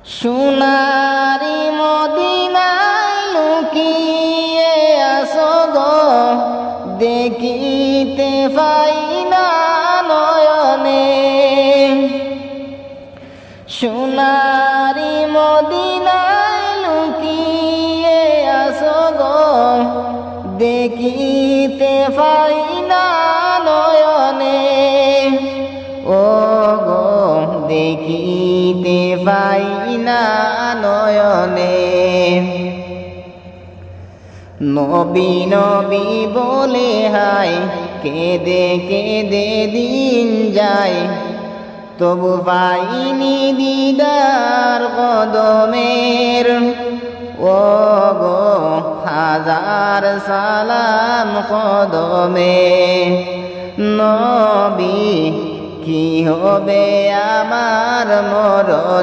সোনারি মদিনায় লুকিয়ে আসো গো, দেখিতে পাই না নয়নে। সোনারি মদিনায় লুকিয়ে আসো গো, দেখিতে পাই না নয়নে। ও গো দেখিতে পাই না নয়নে। নবী নবী বলে হায় কেঁদে কেঁদে দিন যায়, তবু পাইনি দিদার কদমের। ও গো হাজার সালাম কদমে। নবী কি হবে আমার মরণ।